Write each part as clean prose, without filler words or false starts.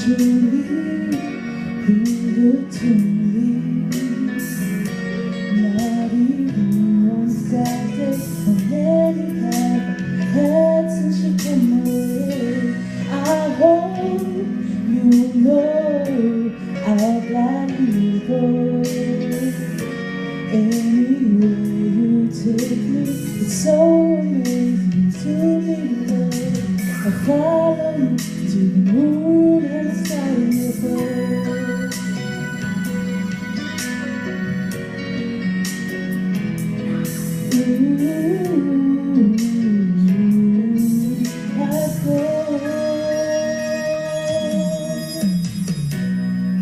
Truly been good to me. Not even on Saturday, how many have I had since you come away? I hope you know I'll gladly go anywhere you take me. It's so amazing to be loved. I follow you to the moon and the sky above. I go.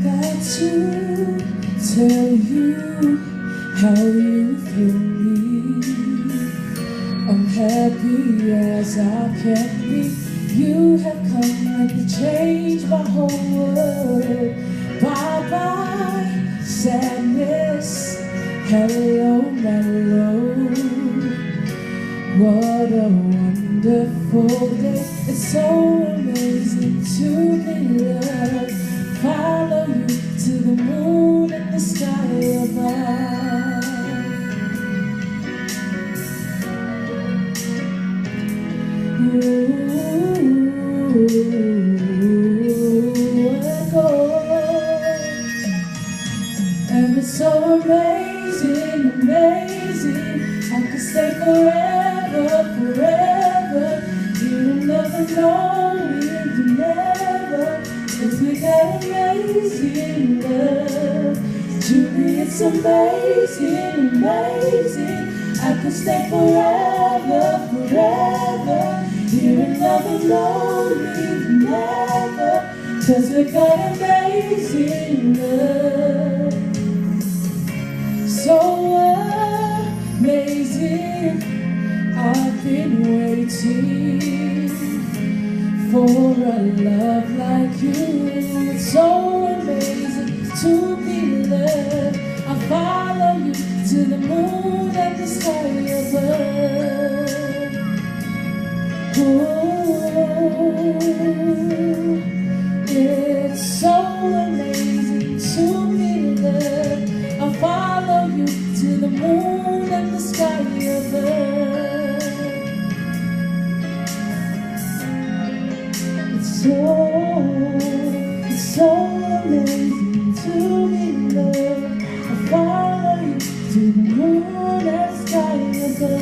Got to tell you how you feel me. I'm happy as I can be. You have come and you changed my whole world. Bye-bye, sadness. Hello, mellow. What a wonderful day. It's so amazing to be loved. Follow you to the moon and the sky above. And it's so amazing, amazing. I could stay forever, forever. You'll never know if you never. 'Cause we got amazing love. Julie, it's amazing, amazing. I could stay forever, forever. You'll never know if you never. 'Cause we got amazing love. So amazing, I've been waiting for a love like you. It's so amazing to be loved. I follow you to the moon and the sky above. Oh, it's so amazing to be loved. I follow you to the moon and the sky above. It's so amazing to be loved. I follow you to the moon and the sky above.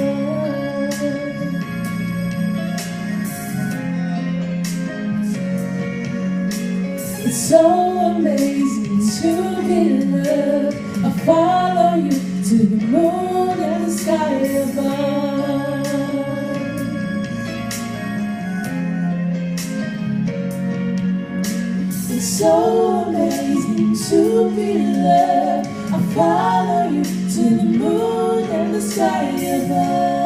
It's so amazing to be loved. I follow you to the moon and the sky above. It's so amazing to be loved. I follow you to the moon and the sky above.